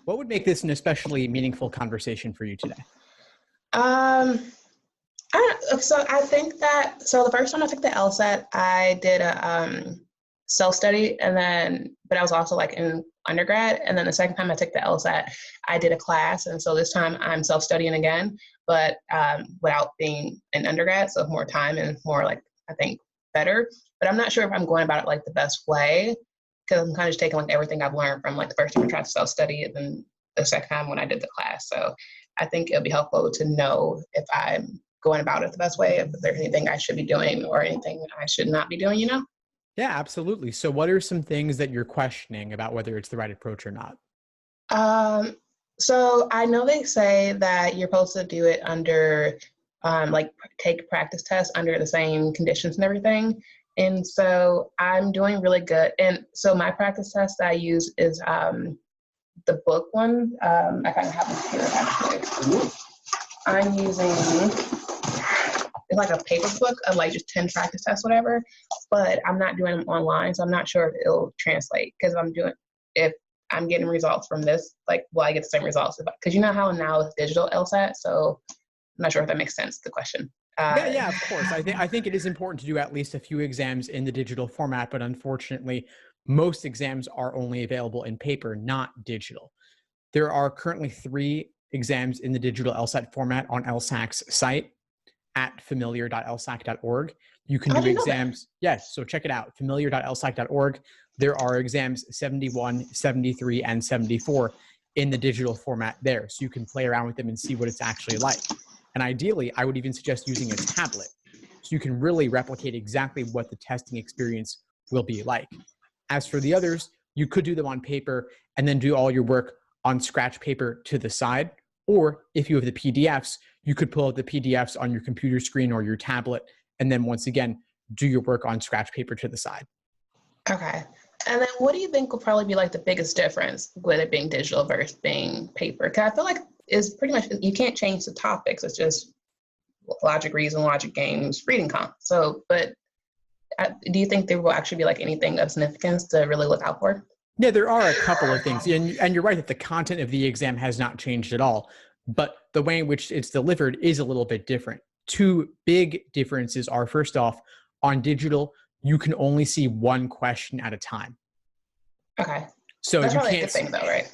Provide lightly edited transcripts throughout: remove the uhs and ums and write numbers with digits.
What would make this an especially meaningful conversation for you today? I think that, the first time I took the LSAT, I did a self-study, but I was also like in undergrad. And then the second time I took the LSAT, I did a class. And so this time I'm self-studying again, but without being an undergrad. So more time and more like, I think, better. But I'm not sure if I'm going about it like the best way, because I'm kind of just taking like everything I've learned from like the first time I tried to self-study and then the second time when I did the class. So I think it'll be helpful to know if I'm going about it the best way, if there's anything I should be doing or anything I should not be doing, Yeah, absolutely. So what are some things that you're questioning about whether it's the right approach or not? So I know they say that you're supposed to do it under, take practice tests under the same conditions and everything. And so I'm doing really good. And so my practice test that I use is the book one. I kind of have this here actually. I'm using, it's like a paper book of like just 10 practice tests, whatever, but I'm not doing them online. So I'm not sure if it'll translate, because if I'm getting results from this, like, will I get the same results? Because you know how now it's digital LSAT, so I'm not sure if that makes sense, the question. Yeah, of course. I think it is important to do at least a few exams in the digital format, but unfortunately, most exams are only available in paper, not digital. There are currently 3 exams in the digital LSAT format on LSAC's site at familiar.lsac.org. You can do exams. Yes, so check it out, familiar.lsac.org. There are exams 71, 73, and 74 in the digital format there. So you can play around with them and see what it's actually like. And ideally, I would even suggest using a tablet, so you can really replicate exactly what the testing experience will be like. As for the others, you could do them on paper and then do all your work on scratch paper to the side. Or if you have the PDFs, you could pull out the PDFs on your computer screen or your tablet, and then once again, do your work on scratch paper to the side. Okay. And then what do you think will probably be like the biggest difference with it being digital versus being paper? Because I feel like it's pretty much, you can't change the topics. It's just logic, reason, logic, games, reading comp. So, but do you think there will actually be like anything of significance to really look out for? Yeah, there are a couple of things. And you're right that the content of the exam has not changed at all, but the way in which it's delivered is a little bit different. 2 big differences are, first off, on digital, you can only see one question at a time. Okay. So that's you probably can't a good thing though, right?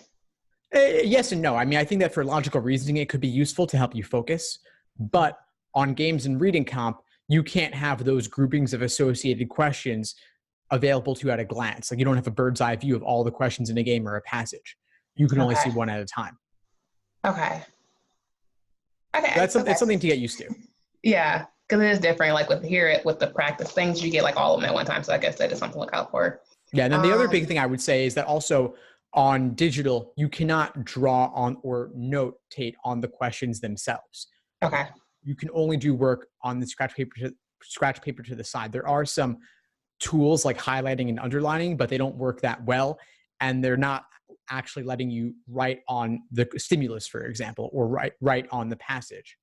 Yes and no. I mean, I think that for logical reasoning, it could be useful to help you focus. But on games and reading comp, you can't have those groupings of associated questions available to you at a glance. Like, you don't have a bird's eye view of all the questions in a game or a passage. You can only see one at a time. Okay. Okay. That's something to get used to. Yeah, because it is different. Like with the practice things, you get like all of them at one time. So I guess that is something to look out for. Yeah, and then the other big thing I would say is that also on digital, you cannot draw on or notate on the questions themselves. Okay. You can only do work on the scratch paper to the side. There are some tools like highlighting and underlining, but they don't work that well. And they're not actually letting you write on the stimulus, for example, or write on the passage.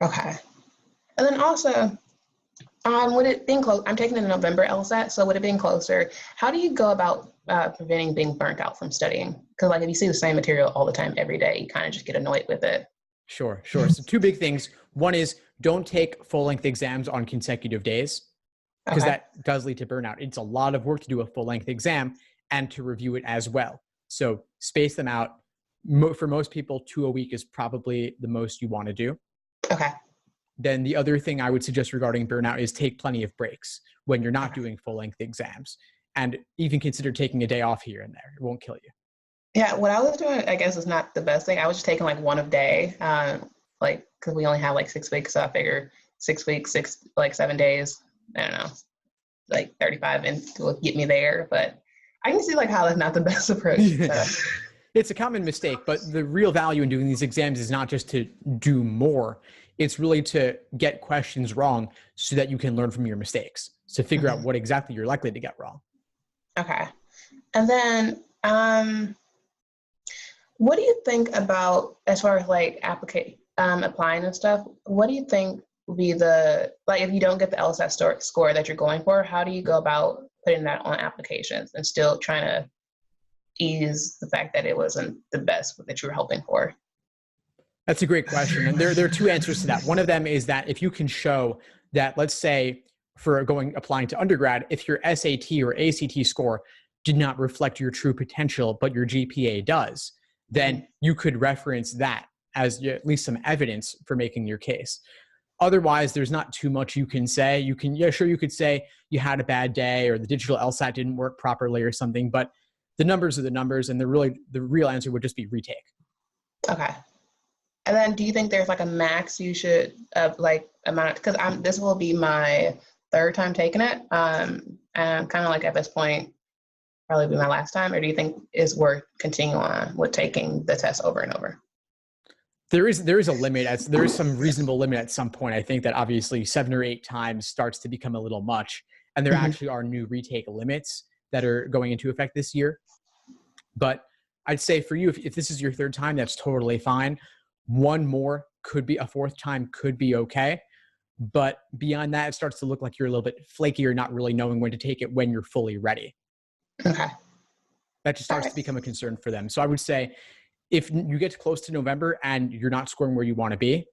Okay. And then also, with it being close, I'm taking the November LSAT, so with it being closer, how do you go about preventing being burnt out from studying? Because like if you see the same material all the time every day, you kind of just get annoyed with it. Sure. So 2 big things. One is don't take full-length exams on consecutive days, because that does lead to burnout. It's a lot of work to do a full-length exam and to review it as well. So space them out. For most people, 2 a week is probably the most you want to do. Okay. Then the other thing I would suggest regarding burnout is take plenty of breaks when you're not doing full-length exams, and even consider taking a day off here and there. It won't kill you. Yeah, what I was doing, I guess, is not the best thing. I was just taking like one a day, because we only have like 6 weeks, so I figure 6 weeks, 7 days. I don't know, like 35 and will get me there. But I can see like how that's not the best approach. So. It's a common mistake, but the real value in doing these exams is not just to do more. It's really to get questions wrong so that you can learn from your mistakes. So figure out what exactly you're likely to get wrong. Okay. And then what do you think about, as far as like applying and stuff, what do you think would be if you don't get the LSAT score that you're going for, how do you go about putting that on applications and still trying to ease the fact that it wasn't the best that you were hoping for? That's a great question. And there are two answers to that. One of them is that if you can show that, let's say, for applying to undergrad, if your SAT or ACT score did not reflect your true potential, but your GPA does, then you could reference that as at least some evidence for making your case. Otherwise, there's not too much you can say. You could say you had a bad day or the digital LSAT didn't work properly or something, but the numbers are the numbers, and the real answer would just be retake. Okay. And then do you think there's like a max you should like amount, because this will be my third time taking it. And I'm kind of like at this point, probably be my last time, or do you think it's worth continuing on with taking the test over and over? There is a limit. There is some reasonable limit at some point. I think that obviously 7 or 8 times starts to become a little much. And there actually are new retake limits that are going into effect this year. But I'd say for you, if this is your third time, that's totally fine. One more could be, a fourth time could be okay. But beyond that, it starts to look like you're a little bit flaky or not really knowing when to take it when you're fully ready. Okay. That just starts to become a concern for them. So I would say if you get close to November and you're not scoring where you want to be,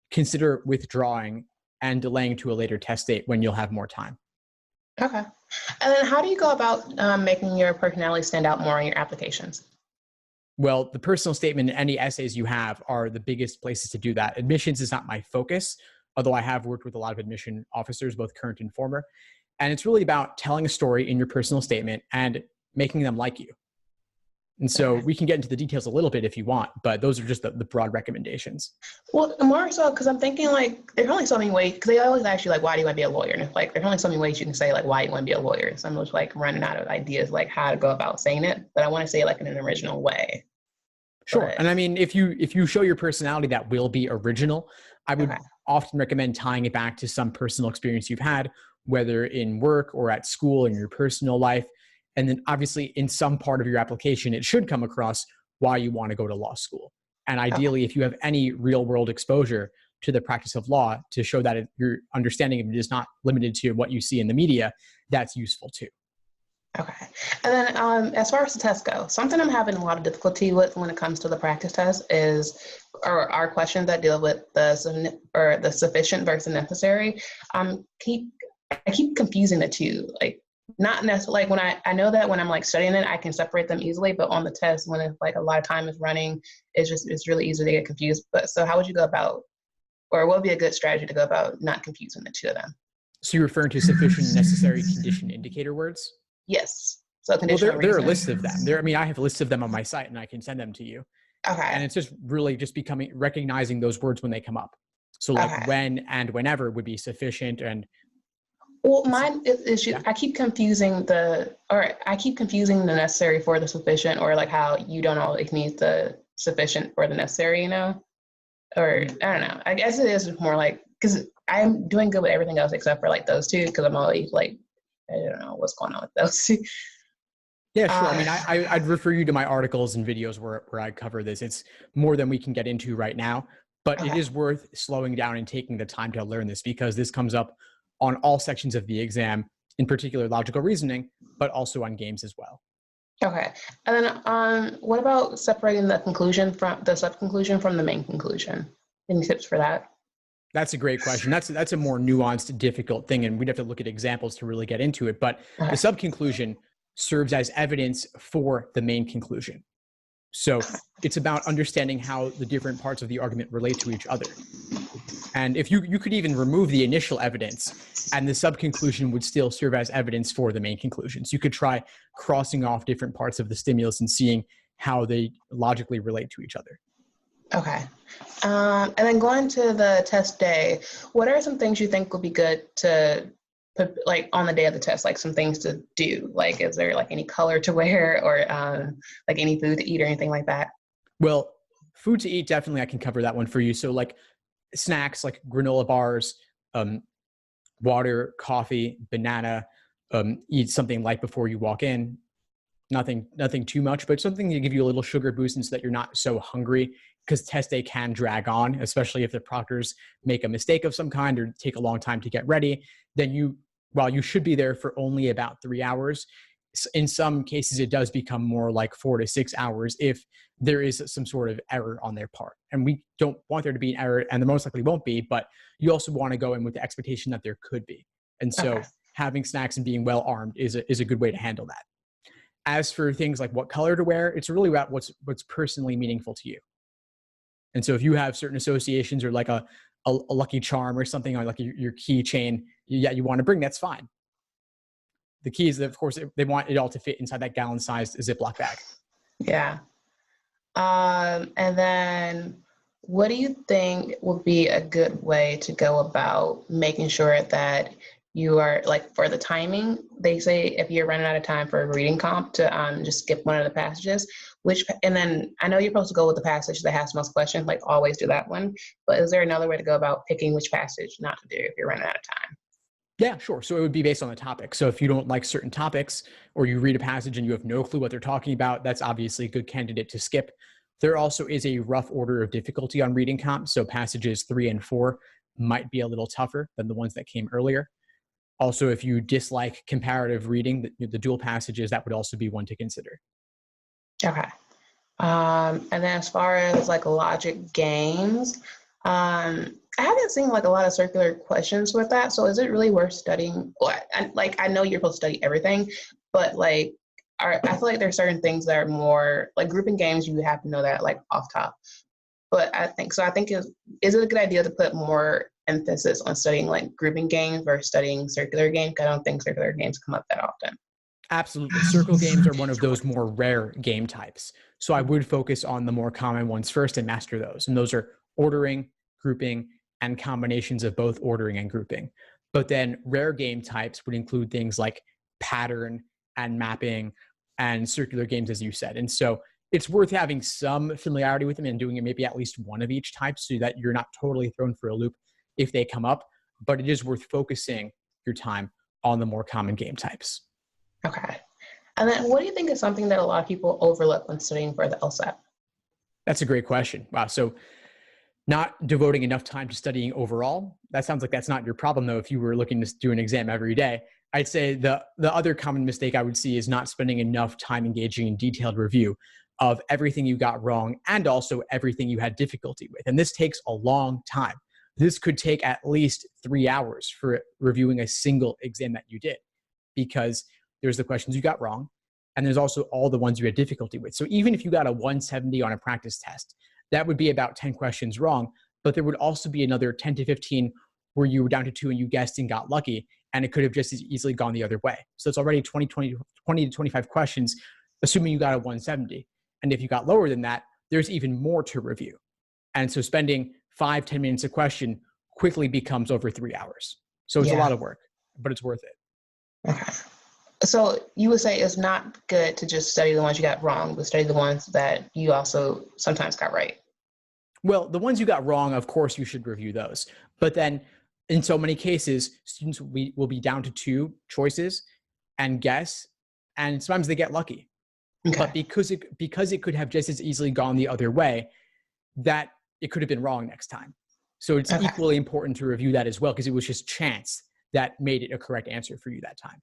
consider withdrawing and delaying to a later test date when you'll have more time. Okay. And then how do you go about making your personality stand out more in your applications? Well, the personal statement and any essays you have are the biggest places to do that. Admissions is not my focus, although I have worked with a lot of admission officers, both current and former. And it's really about telling a story in your personal statement and making them like you. And so we can get into the details a little bit if you want, but those are just the broad recommendations. Well, more so because I'm thinking like there's only so many ways, because they always ask you like, why do you want to be a lawyer? And it's like, there's only so many ways you can say like, why you want to be a lawyer. So I'm just like running out of ideas like how to go about saying it, but I want to say it like in an original way. Sure. But, and I mean, if you show your personality that will be original, I would often recommend tying it back to some personal experience you've had, whether in work or at school, in your personal life. And then obviously in some part of your application, it should come across why you want to go to law school. And ideally, if you have any real world exposure to the practice of law to show that your understanding of it is not limited to what you see in the media, that's useful too. Okay. And then as far as the test go, something I'm having a lot of difficulty with when it comes to the practice test are questions that deal with the sufficient versus necessary. I keep confusing the two. Like, not necessarily, like when I know that when I'm like studying it, I can separate them easily, but on the test, when it's like a lot of time is running, it's really easy to get confused. But so how would you go about, or what would be a good strategy to go about not confusing the two of them? So you're referring to sufficient, necessary, condition, indicator words? Yes. So there are a list of them. I have lists of them on my site and I can send them to you. Okay. And it's just really just recognizing those words when they come up. So like when and whenever would be sufficient. And well, mine is I keep confusing the necessary for the sufficient, or like how you don't always need the sufficient for the necessary, you know? Or I don't know. I guess it is more like, because I'm doing good with everything else except for like those two, because I'm always like, I don't know what's going on with those two. Yeah, sure. I mean, I'd refer you to my articles and videos where I cover this. It's more than we can get into right now, but it is worth slowing down and taking the time to learn this, because this comes up on all sections of the exam, in particular logical reasoning, but also on games as well. Okay. And then what about separating the conclusion from the sub-conclusion from the main conclusion? Any tips for that? That's a great question. That's a more nuanced, difficult thing, and we'd have to look at examples to really get into it. But the sub-conclusion serves as evidence for the main conclusion. So it's about understanding how the different parts of the argument relate to each other. And if you could even remove the initial evidence, and the sub-conclusion would still serve as evidence for the main conclusion. So you could try crossing off different parts of the stimulus and seeing how they logically relate to each other. Okay. And then going to the test day, what are some things you think would be good to put like on the day of the test, like some things to do? Like, is there like any color to wear, or like any food to eat or anything like that? Well, food to eat, definitely I can cover that one for you. So like snacks, like granola bars, water, coffee, banana, eat something light before you walk in. Nothing too much, but something to give you a little sugar boost and so that you're not so hungry, because test day can drag on, especially if the proctors make a mistake of some kind or take a long time to get ready. Then while you should be there for only about 3 hours, In some cases, it does become more like 4 to 6 hours if there is some sort of error on their part. And we don't want there to be an error, and there most likely won't be, but you also want to go in with the expectation that there could be. And so Okay. having snacks and being well armed is a good way to handle that. As for things like what color to wear, it's really about what's personally meaningful to you. And so if you have certain associations or like a lucky charm or something, or like your keychain, you want to bring, that's fine. The key is that, of course, they want it all to fit inside that gallon-sized Ziploc bag. Yeah. And then what do you think would be a good way to go about making sure that you are, like, for the timing, they say if you're running out of time for a reading comp to just skip one of the passages, and then I know you're supposed to go with the passage that has most questions, like always do that one, but is there another way to go about picking which passage not to do if you're running out of time? Yeah, sure. So it would be based on the topic. So if you don't like certain topics or you read a passage and you have no clue what they're talking about, that's obviously a good candidate to skip. There also is a rough order of difficulty on reading comp. So passages 3 and 4 might be a little tougher than the ones that came earlier. Also, if you dislike comparative reading, the dual passages, that would also be one to consider. Okay. And then as far as like logic games, I haven't seen like a lot of circular questions with that. So is it really worth studying? Well, I know you're supposed to study everything, but like, I feel like there's certain things that are more like grouping games. You have to know that like off top. But I think so. I think is it a good idea to put more emphasis on studying like grouping games versus studying circular games? 'Cause I don't think circular games come up that often. Absolutely. Circle games are one of those more rare game types. So I would focus on the more common ones first and master those. And those are ordering, grouping, and combinations of both ordering and grouping. But then rare game types would include things like pattern and mapping and circular games, as you said. And so it's worth having some familiarity with them and doing it maybe at least one of each type so that you're not totally thrown for a loop if they come up. But it is worth focusing your time on the more common game types. Okay. And then what do you think is something that a lot of people overlook when studying for the LSAT? That's a great question. Wow. So not devoting enough time to studying overall. That sounds like that's not your problem, though, if you were looking to do an exam every day. I'd say the other common mistake I would see is not spending enough time engaging in detailed review of everything you got wrong and also everything you had difficulty with. And this takes a long time. This could take at least 3 hours for reviewing a single exam that you did, because there's the questions you got wrong, and there's also all the ones you had difficulty with. So even if you got a 170 on a practice test, that would be about 10 questions wrong, but there would also be another 10 to 15 where you were down to 2 and you guessed and got lucky, and it could have just as easily gone the other way. So it's already 20 to 25 questions, assuming you got a 170. And if you got lower than that, there's even more to review. And so spending 5-10 minutes a question quickly becomes over 3 hours. So it's a lot Yeah. of work, but it's worth it. Okay. So you would say it's not good to just study the ones you got wrong, but study the ones that you also sometimes got right. Well, the ones you got wrong, of course, you should review those. But then in so many cases, students will be down to 2 choices and guess, and sometimes they get lucky. Okay. But because it could have just as easily gone the other way, that it could have been wrong next time. So it's Okay. equally important to review that as well, because it was just chance that made it a correct answer for you that time.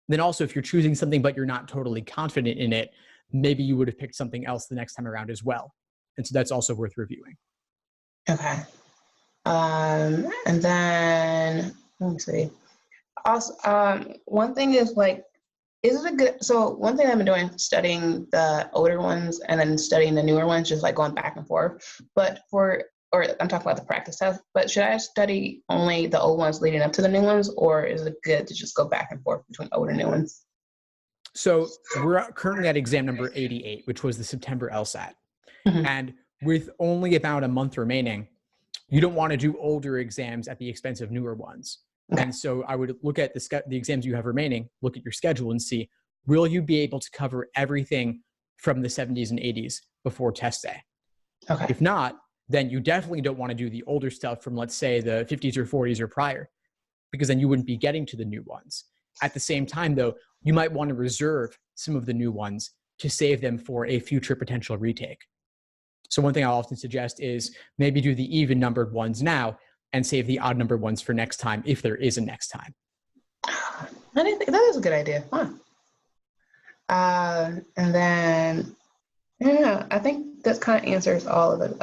Then also, if you're choosing something but you're not totally confident in it, maybe you would have picked something else the next time around as well. And so that's also worth reviewing. Okay. And then let me see. Also, one thing is like, is it a good? So one thing I've been doing, studying the older ones and then studying the newer ones, just like going back and forth. But or I'm talking about the practice test. But should I study only the old ones leading up to the new ones, or is it good to just go back and forth between old and new ones? So we're currently at exam number 88, which was the September LSAT. Mhm. And with only about a month remaining, you don't want to do older exams at the expense of newer ones. Okay. And so I would look at the exams you have remaining, look at your schedule and see, will you be able to cover everything from the 70s and 80s before test day? Okay. If not, then you definitely don't want to do the older stuff from, let's say, the 50s or 40s or prior, because then you wouldn't be getting to the new ones. At the same time, though, you might want to reserve some of the new ones to save them for a future potential retake. So one thing I often suggest is maybe do the even numbered ones now and save the odd numbered ones for next time, if there is a next time. I didn't think that is a good idea. Huh. And then, yeah, I think that kind of answers all of it.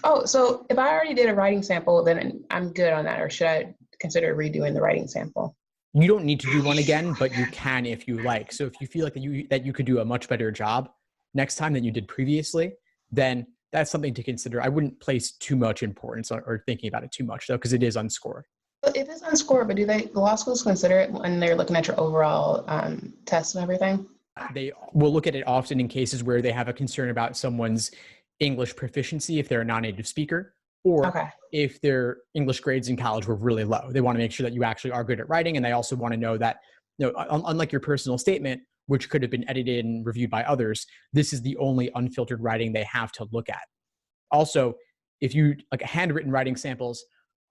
Oh, so if I already did a writing sample, then I'm good on that, or should I consider redoing the writing sample? You don't need to do one again, but you can if you like. So if you feel like that you could do a much better job next time than you did previously, then that's something to consider. I wouldn't place too much importance or thinking about it too much though, because it is unscored. But if it's unscored, but do the law schools consider it when they're looking at your overall test and everything? They will look at it often in cases where they have a concern about someone's English proficiency if they're a non-native speaker, or Okay. if their English grades in college were really low. They want to make sure that you actually are good at writing, and they also want to know that, unlike your personal statement, which could have been edited and reviewed by others, this is the only unfiltered writing they have to look at. Also, if you like handwritten writing samples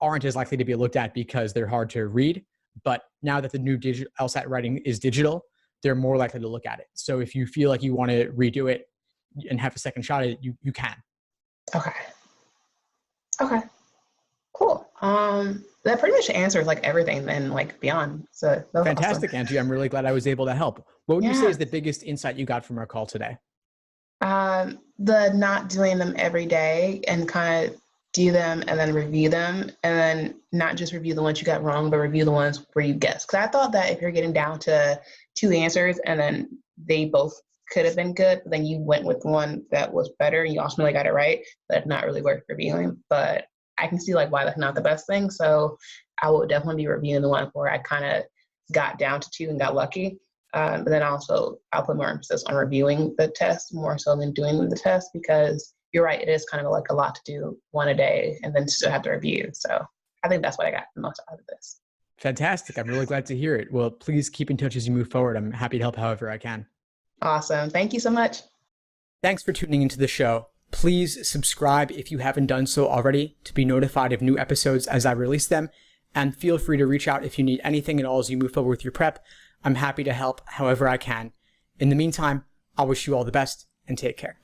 aren't as likely to be looked at because they're hard to read, but now that the new digital LSAT writing is digital, they're more likely to look at it. So if you feel like you want to redo it and have a second shot at it, you can. Okay. Okay. Cool. That pretty much answers like everything and like beyond. So that was Fantastic, awesome. Angie. I'm really glad I was able to help. What would you say Yeah. is the biggest insight you got from our call today? The not doing them every day and kind of do them and then review them, and then not just review the ones you got wrong, but review the ones where you guessed. Because I thought that if you're getting down to two answers and then they both could have been good, but then you went with one that was better and you ultimately got it right, that's not really worth reviewing. But I can see like why that's not the best thing. So I would definitely be reviewing the one where I kind of got down to two and got lucky. But then also I'll put more emphasis on reviewing the test more so than doing the test, because you're right, it is kind of like a lot to do one a day and then still have to review. So I think that's what I got the most out of this. Fantastic. I'm really glad to hear it. Well, please keep in touch as you move forward. I'm happy to help however I can. Awesome. Thank you so much. Thanks for tuning into the show. Please subscribe if you haven't done so already to be notified of new episodes as I release them. And feel free to reach out if you need anything at all as you move forward with your prep. I'm happy to help however I can. In the meantime, I wish you all the best and take care.